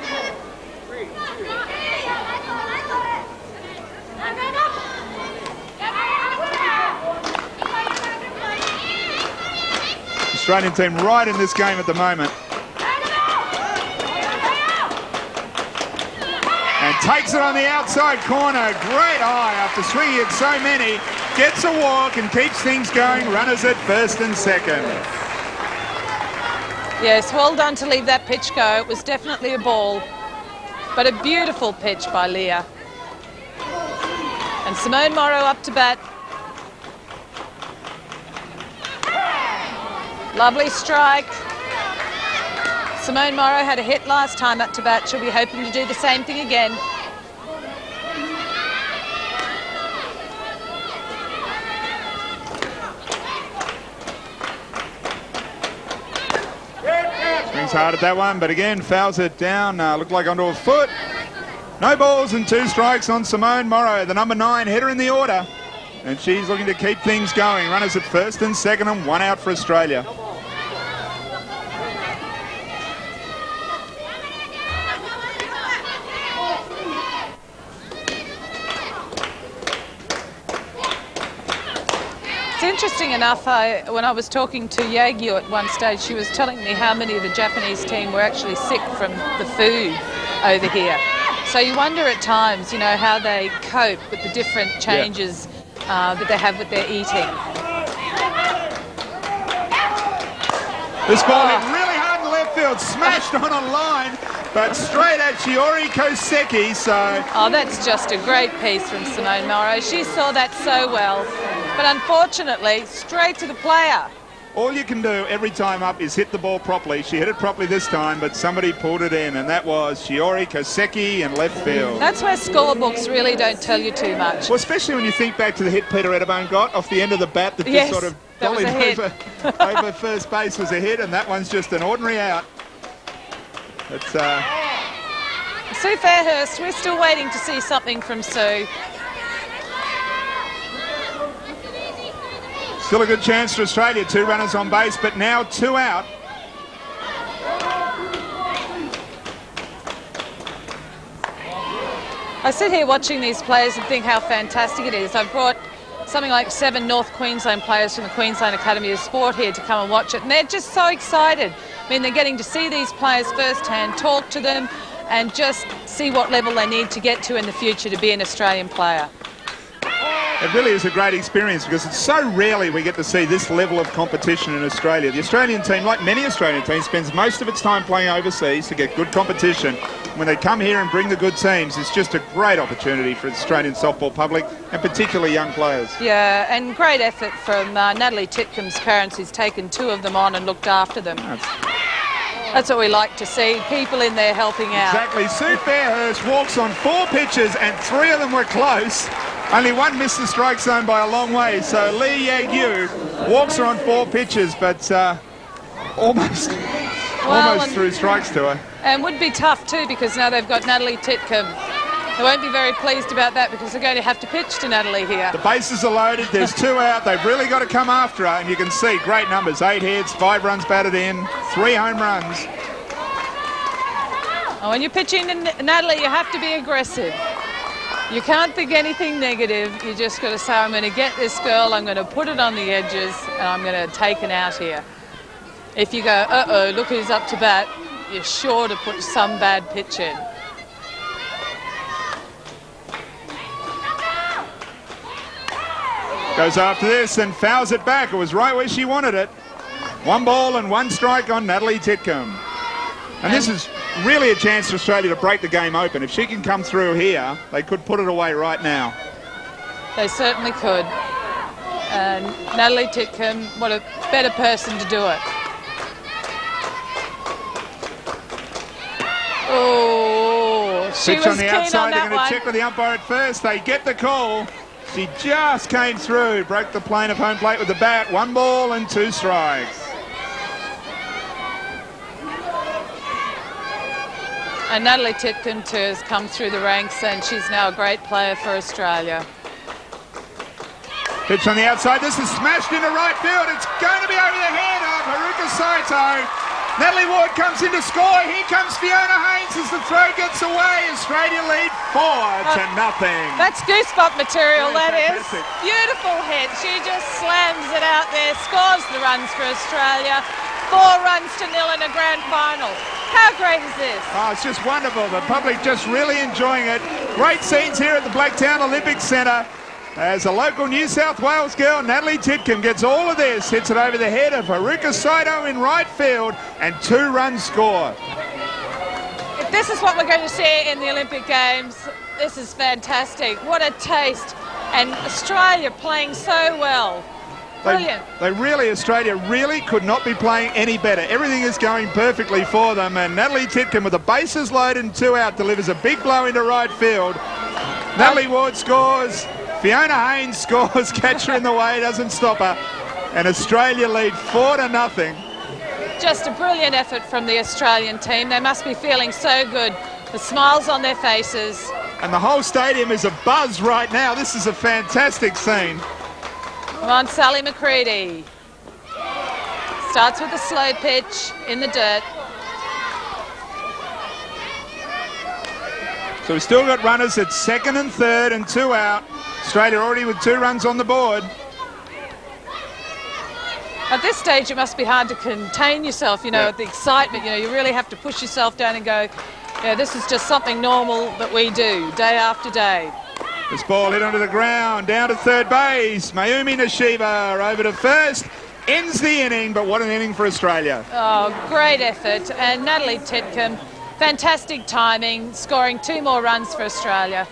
Australian team right in this game at the moment. And takes it on the outside corner. Great eye after swinging at so many. Gets a walk and keeps things going. Runners at first and second. Yes, well done to leave that pitch go. It was definitely a ball, but a beautiful pitch by Leah. And Simone Morrow up to bat. Lovely strike. Simone Morrow had a hit last time up to bat. She'll be hoping to do the same thing again. Swings hard at that one, but again fouls it down. Looked like onto a foot. No balls and 2 strikes on Simone Morrow, the number 9 hitter in the order. And she's looking to keep things going. Runners at first and second and 1 out for Australia. It's interesting enough, when I was talking to Yagyu at one stage, she was telling me how many of the Japanese team were actually sick from the food over here. So you wonder at times, you know, how they cope with the different changes that they have with their eating. This ball hit really hard in the left field, smashed on a line, but straight at Shiori Koseki, so... Oh, that's just a great piece from Simone Morrow. She saw that so well. But unfortunately, straight to the player. All you can do every time up is hit the ball properly. She hit it properly this time, but somebody pulled it in, and that was Shiori Koseki in left field. That's where scorebooks really don't tell you too much. Well, especially when you think back to the hit Peter Eddebone got off the end of the bat that Yes, just sort of that was a hit. over first base was a hit, and that one's just an ordinary out. It's Sue Fairhurst, we're still waiting to see something from Sue. still a good chance for Australia. 2 runners on base, but now 2 out. I sit here watching these players and think how fantastic it is. I've brought something like 7 North Queensland players from the Queensland Academy of Sport here to come and watch it, and they're just so excited. I mean, they're getting to see these players firsthand, talk to them, and just see what level they need to get to in the future to be an Australian player. It really is a great experience because it's so rarely we get to see this level of competition in Australia. The Australian team, like many Australian teams, spends most of its time playing overseas to get good competition. When they come here and bring the good teams, it's just a great opportunity for the Australian softball public and particularly young players. Yeah, and great effort from Natalie Titcombe's parents, who's taken 2 of them on and looked after them. That's what we like to see, people in there helping out. Exactly. Sue Fairhurst walks on 4 pitches and 3 of them were close. Only 1 missed the strike zone by a long way. So Lee Yag-yu walks her on 4 pitches, but almost threw strikes to her. And would be tough too, because now they've got Natalie Titcombe. They won't be very pleased about that because they're going to have to pitch to Natalie here. The bases are loaded, there's 2 out, they've really got to come after her, and you can see great numbers, 8 hits, 5 runs batted in, 3 home runs. And when you're pitching to Natalie, you have to be aggressive. You can't think anything negative, you just got to say, I'm going to get this girl, I'm going to put it on the edges, and I'm going to take it out here. If you go, uh-oh, look who's up to bat, you're sure to put some bad pitch in. Goes after this and fouls it back. It was right where she wanted it. 1 ball and 1 strike on Natalie Titcombe. And this is really a chance for Australia to break the game open. If she can come through here, they could put it away right now. They certainly could. And Natalie Titcombe, what a better person to do it. Oh, she Pitch was on the keen outside. on They're that going to one. check with the umpire at first. They get the call. She just came through, broke the plane of home plate with the bat. 1 ball and 2 strikes. And Natalie Titcombe too has come through the ranks, and she's now a great player for Australia. Pitch on the outside. This is smashed into right field. It's going to be over the head of Haruka Saito. Natalie Ward comes in to score. Here comes Fiona Haynes as the throw gets away. Australia lead 4-0. That's goosebump material, Really that fantastic. is. Beautiful hit. She just slams it out there, scores the runs for Australia. 4 runs to 0 in a grand final. How great is this? Oh, it's just wonderful. The public just really enjoying it. Great scenes here at the Blacktown Olympic Centre. As a local New South Wales girl, Natalie Titcombe gets all of this, hits it over the head of Haruka Saito in right field, and 2 runs score. If this is what we're going to see in the Olympic Games, this is fantastic. What a taste. And Australia playing so well. Brilliant. Australia really could not be playing any better. Everything is going perfectly for them, and Natalie Titcombe with the bases loaded and 2 out delivers a big blow into right field. Natalie Ward scores. Fiona Haynes scores, catcher in the way, doesn't stop her. And Australia lead 4-0. Just a brilliant effort from the Australian team. They must be feeling so good. The smiles on their faces. And the whole stadium is abuzz right now. This is a fantastic scene. Come on, Sally McCready. Starts with a slow pitch in the dirt. So we've still got runners at 2nd and 3rd and 2 out. Australia already with 2 runs on the board. At this stage, it must be hard to contain yourself, you know, Yeah. the excitement. You know, you really have to push yourself down and go, yeah, this is just something normal that we do day after day. This ball hit onto the ground, down to 3rd base. Mayumi Nishiba over to 1st. Ends the inning, but what an inning for Australia. Oh, great effort. And Natalie Titcombe, fantastic timing, scoring 2 more runs for Australia.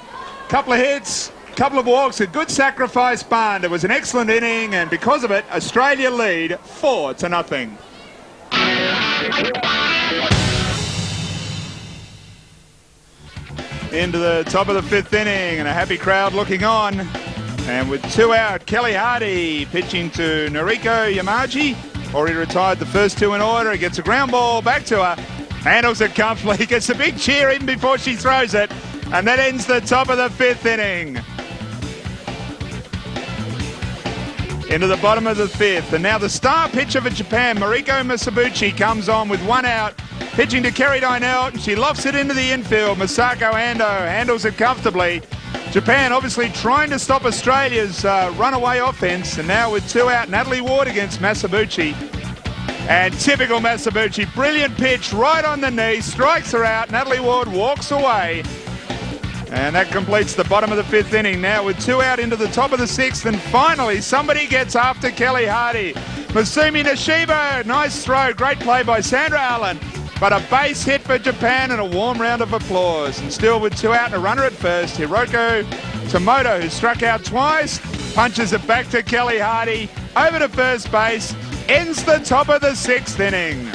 Couple of hits, couple of walks, a good sacrifice bunt. It was an excellent inning, and because of it, Australia lead 4-0. Into the top of the 5th inning, and a happy crowd looking on. And with 2 out, Kelly Hardy pitching to Noriko Yamaji. Already retired the first 2 in order. He gets a ground ball back to her. Handles it comfortably. Gets a big cheer even before she throws it. And that ends the top of the 5th inning. Into the bottom of the 5th. And now the star pitcher for Japan, Mariko Misabuchi, comes on with 1 out. Pitching to Kerry Dynell, and she lofts it into the infield. Masako Ando handles it comfortably. Japan obviously trying to stop Australia's runaway offence, and now with 2 out, Natalie Ward against Misabuchi. And typical Misabuchi, brilliant pitch right on the knee, strikes her out. Natalie Ward walks away. And that completes the bottom of the 5th inning. Now with 2 out into the top of the 6th, and finally somebody gets after Kelly Hardy. Masumi Nishiba, nice throw, great play by Sandra Allen. But a base hit for Japan and a warm round of applause. And still with 2 out and a runner at first, Hiroko Tomoto, who struck out twice, punches it back to Kelly Hardy, over to first base, ends the top of the 6th inning.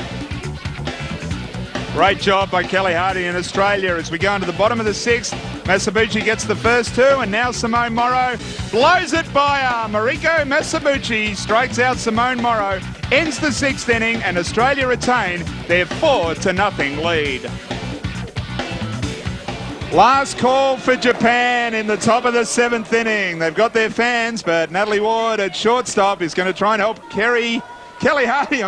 Great job by Kelly Hardy in Australia as we go into the bottom of the 6th. Misabuchi gets the first 2, and now Simone Morrow blows it by her. Mariko Misabuchi strikes out Simone Morrow, ends the 6th inning, and Australia retain their 4-0 lead. Last call for Japan in the top of the 7th inning. They've got their fans, but Natalie Ward at shortstop is going to try and help Kelly Hardy,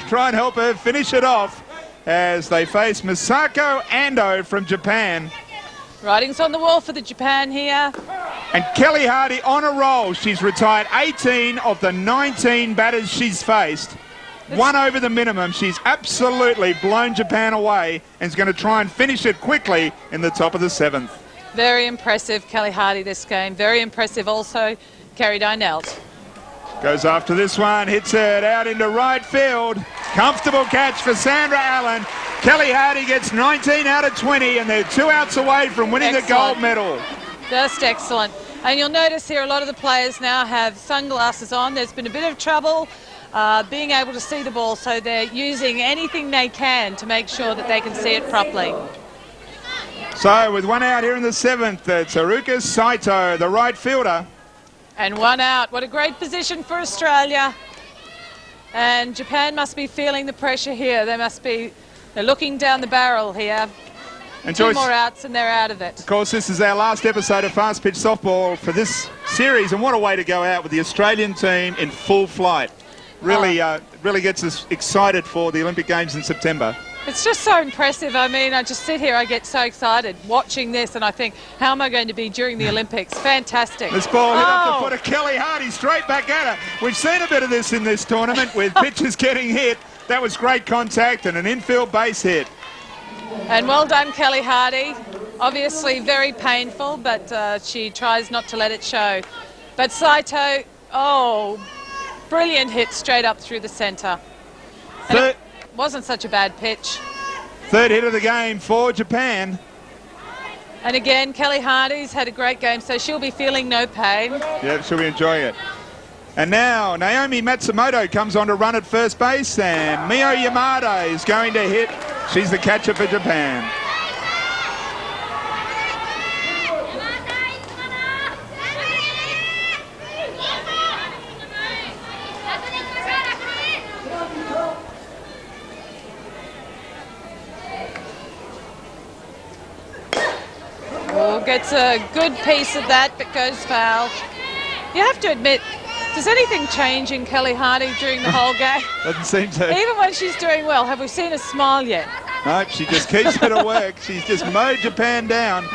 try and help her finish it off as they face Masako Ando from Japan. Writing's on the wall for the Japan here. And Kelly Hardy on a roll. She's retired 18 of the 19 batters she's faced. 1 over the minimum. She's absolutely blown Japan away and is going to try and finish it quickly in the top of the 7th. Very impressive, Kelly Hardy, this game. Very impressive also, Kerry Dynell. Goes after this one, hits it out into right field. Comfortable catch for Sandra Allen. Kelly Hardy gets 19 out of 20, and they're 2 outs away from winning the gold medal. Just excellent. And you'll notice here a lot of the players now have sunglasses on. There's been a bit of trouble being able to see the ball, so they're using anything they can to make sure that they can see it properly. So with 1 out here in the 7th, it's Haruka Saito, the right fielder. And 1 out. What a great position for Australia. And Japan must be feeling the pressure here. They're looking down the barrel here. And 2 more outs and they're out of it. Of course, this is our last episode of Fast Pitch Softball for this series, and what a way to go out with the Australian team in full flight. Really gets us excited for the Olympic Games in September. It's just so impressive. I mean, I just sit here, I get so excited watching this, and I think, how am I going to be during the Olympics? Fantastic. This ball hit off the foot of Kelly Hardy, straight back at her. We've seen a bit of this in this tournament with pitchers getting hit. That was great contact and an infield base hit. And well done, Kelly Hardy. Obviously very painful, but she tries not to let it show. But Saito, brilliant hit straight up through the centre. It wasn't such a bad pitch. 3rd hit of the game for Japan. And again, Kelly Hardy's had a great game, so she'll be feeling no pain. Yeah, she'll be enjoying it. And now Naomi Matsumoto comes on to run at first base, and Mio Yamada is going to hit. She's the catcher for Japan. Gets a good piece of that, but goes foul. You have to admit, does anything change in Kelly Hardy during the whole game? Doesn't seem to. Even when she's doing well, have we seen a smile yet? No, she just keeps it at work. She's just mowed Japan down.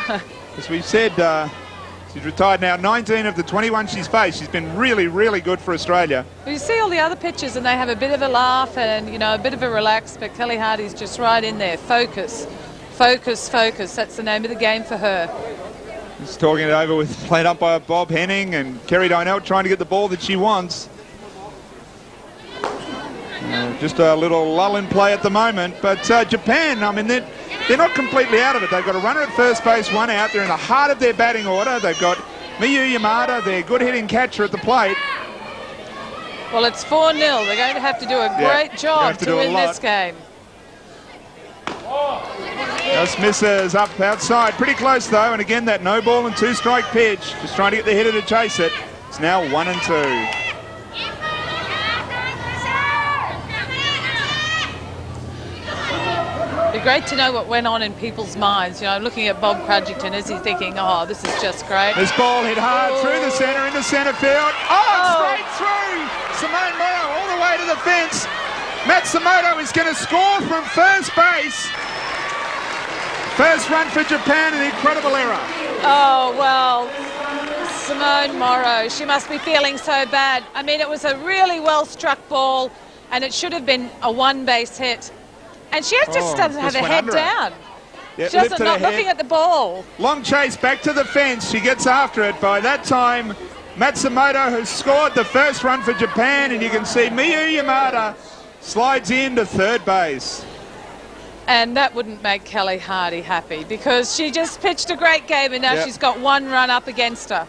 As we've said, she's retired now 19 of the 21 she's faced. She's been really, really good for Australia. You see all the other pitchers and they have a bit of a laugh and, a bit of a relax, but Kelly Hardy's just right in there. Focus, focus, focus. That's the name of the game for her. Just talking it over with played up by Bob Henning and Kerry Dynell trying to get the ball that she wants. Just a little lull in play at the moment. But Japan, I mean, they're not completely out of it. They've got a runner at first base, 1 out. They're in the heart of their batting order. They've got Miyu Yamada, their good hitting catcher at the plate. Well, it's 4-0. They're going to have to do a great job to win this game. Just misses up outside. Pretty close, though. And again, that no ball and 2-strike pitch. Just trying to get the hitter to chase it. It's now 1-2. It'd be great to know what went on in people's minds. You know, looking at Bob Crudgington, is he thinking, oh, this is just great? This ball hit hard through the centre, into centre field. Straight through! Simone Morrow all the way to the fence. Matsumoto is going to score from first base. First run for Japan, an incredible error. Oh, well, Simone Morrow, she must be feeling so bad. I mean, it was a really well-struck ball, and it should have been a one-base hit. And she just doesn't have her head down. Yeah, she doesn't, not looking at the ball. Long chase back to the fence. She gets after it. By that time, Matsumoto has scored the first run for Japan, and you can see Miyu Yamada slides into third base. And that wouldn't make Kelly Hardy happy, because she just pitched a great game, and now she's got one run up against her.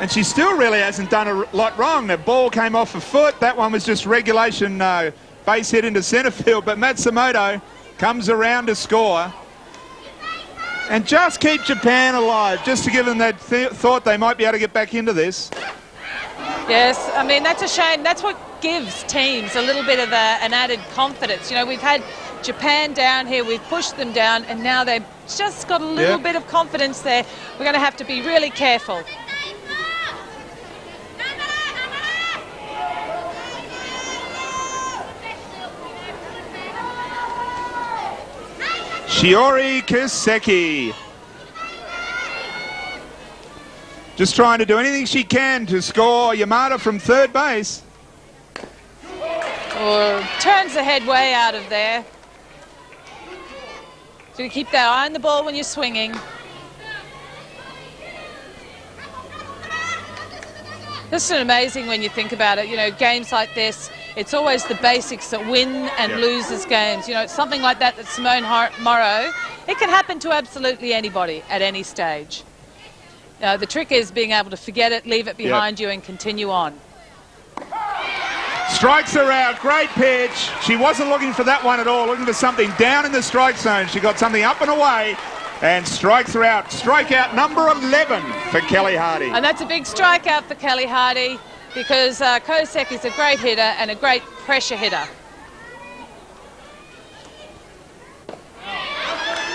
And she still really hasn't done a lot wrong. The ball came off a foot. That one was just regulation base hit into centre field, but Matsumoto comes around to score and just keep Japan alive, just to give them that thought they might be able to get back into this. Yes, I mean, that's a shame. That's what gives teams a little bit of an added confidence. You know, we've had Japan down here, we've pushed them down, and now they've just got a little bit of confidence there. We're going to have to be really careful. Shiori Kiseki. Just trying to do anything she can to score Yamada from third base. Or turns the head way out of there. So you keep that eye on the ball when you're swinging. This is amazing when you think about it. You know, games like this, it's always the basics that win and loses games. You know, it's something like that Simone Morrow, it can happen to absolutely anybody at any stage. The trick is being able to forget it, leave it behind you, and continue on. Strikes her out. Great pitch. She wasn't looking for that one at all, looking for something down in the strike zone. She got something up and away and strikes her out. Strikeout number 11 for Kelly Hardy. And that's a big strikeout for Kelly Hardy, because Kosek is a great hitter and a great pressure hitter.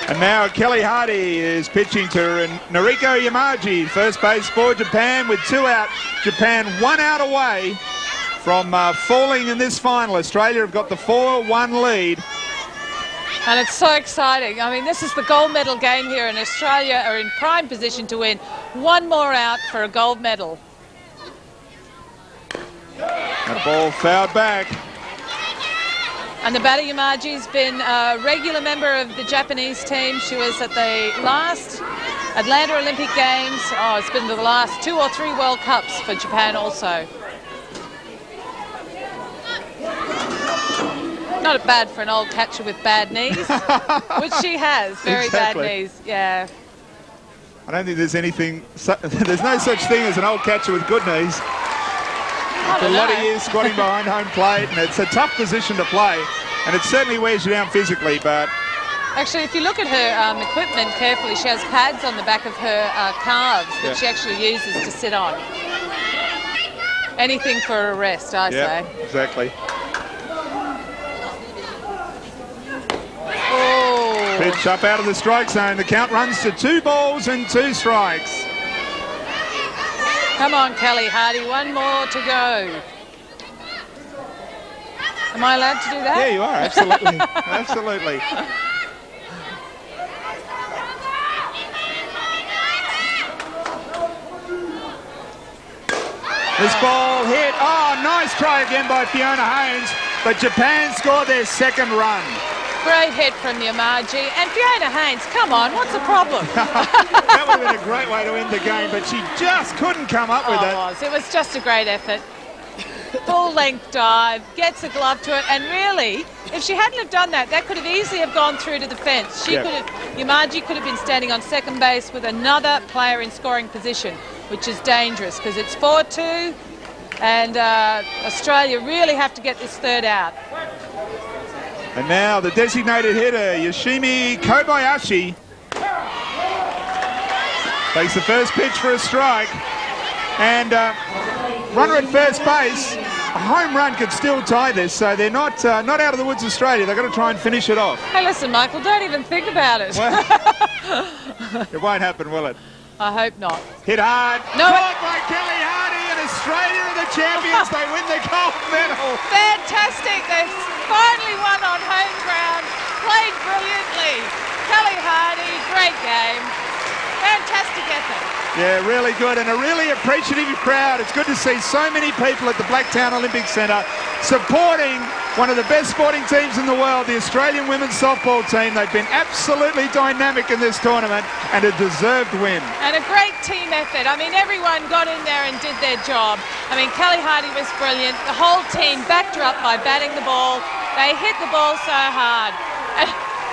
And now Kelly Hardy is pitching to Noriko Yamaji, first base for Japan, with 2 out. Japan 1 out away from falling in this final. Australia have got the 4-1 lead. And it's so exciting. I mean, this is the gold medal game here, and Australia are in prime position to win. 1 more out for a gold medal. That ball fouled back. And the batter Yamaji's been a regular member of the Japanese team. She was at the last Atlanta Olympic Games. Oh, it's been the last 2 or 3 World Cups for Japan also. Not bad for an old catcher with bad knees, which she has, very bad knees, yeah. I don't think there's anything, there's no such thing as an old catcher with good knees. After a lot of years squatting behind home plate, and it's a tough position to play, and it certainly wears you down physically, but... Actually, if you look at her equipment carefully, she has pads on the back of her calves that she actually uses to sit on. Anything for a rest, I say. Exactly. Oh. Pitch up out of the strike zone. The count runs to 2 balls and 2 strikes. Come on, Kelly Hardy, 1 more to go. Am I allowed to do that? Yeah, you are, absolutely. Absolutely. This ball hit. Oh, nice try again by Fiona Haynes, but Japan scored their 2nd run. Great hit from Yamaji. And Fiona Haynes, come on, what's the problem? That would have been a great way to end the game, but she just couldn't come up with it. It was just a great effort. full-length dive, gets a glove to it, and really, if she hadn't have done that, that could have easily have gone through to the fence. Yamaji could have been standing on second base with another player in scoring position, which is dangerous because it's 4-2, and Australia really have to get this third out. And now the designated hitter, Yoshimi Kobayashi, takes the first pitch for a strike. And runner at first base, a home run could still tie this, so they're not out of the woods, Australia. They've got to try and finish it off. Hey, listen, Michael, don't even think about it. Well, it won't happen, will it? I hope not. Hit hard. No, caught by Kelly Hardy, and Australia are the champions. They win the gold medal. Fantastic. They've finally won on home ground. Played brilliantly. Kelly Hardy, great game. Fantastic effort. Yeah, really good, and a really appreciative crowd. It's good to see so many people at the Blacktown Olympic Centre supporting one of the best sporting teams in the world, the Australian women's softball team. They've been absolutely dynamic in this tournament and a deserved win. And a great team effort. I mean, everyone got in there and did their job. I mean, Kelly Hardy was brilliant. The whole team backed her up by batting the ball. They hit the ball so hard.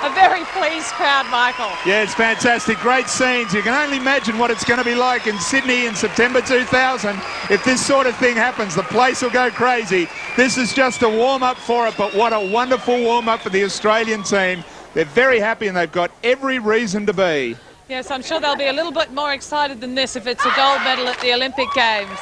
A very pleased crowd, Michael. Yeah, it's fantastic. Great scenes. You can only imagine what it's going to be like in Sydney in September 2000. If this sort of thing happens, the place will go crazy. This is just a warm-up for it, but what a wonderful warm-up for the Australian team. They're very happy and they've got every reason to be. Yes, I'm sure they'll be a little bit more excited than this if it's a gold medal at the Olympic Games.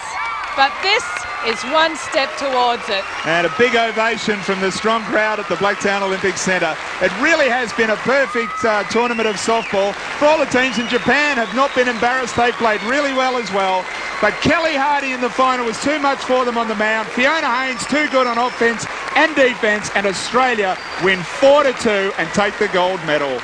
But this is one step towards it. And a big ovation from the strong crowd at the Blacktown Olympic Centre. It really has been a perfect tournament of softball. For all the teams in Japan have not been embarrassed. They've played really well as well. But Kelly Hardy in the final was too much for them on the mound. Fiona Haynes too good on offence and defence. And Australia win 4-2 and take the gold medal.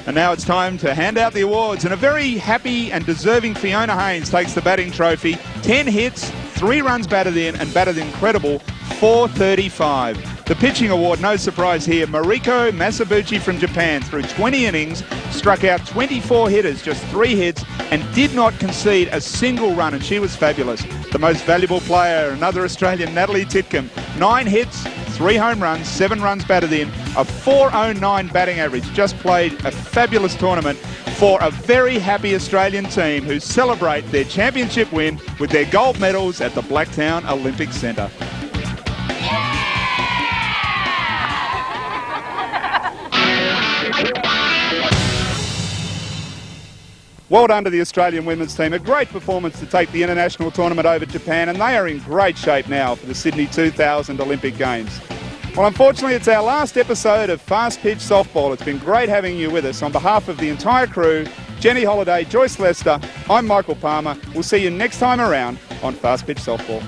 And now it's time to hand out the awards, and a very happy and deserving Fiona Haynes takes the batting trophy. 10 hits, 3 runs batted in, and batted incredible 435. The pitching award, no surprise here, Mariko Masabuchi from Japan threw 20 innings, struck out 24 hitters, just 3 hits, and did not concede a single run, and she was fabulous. The most valuable player, another Australian, Natalie Titcomb, 9 hits, 3 home runs, 7 runs batted in, a 409 batting average. Just played a fabulous tournament for a very happy Australian team who celebrate their championship win with their gold medals at the Blacktown Olympic Centre. Well done to the Australian women's team. A great performance to take the international tournament over Japan, and they are in great shape now for the Sydney 2000 Olympic Games. Well, unfortunately, it's our last episode of Fast Pitch Softball. It's been great having you with us. On behalf of the entire crew, Jenny Holliday, Joyce Lester, I'm Michael Palmer. We'll see you next time around on Fast Pitch Softball.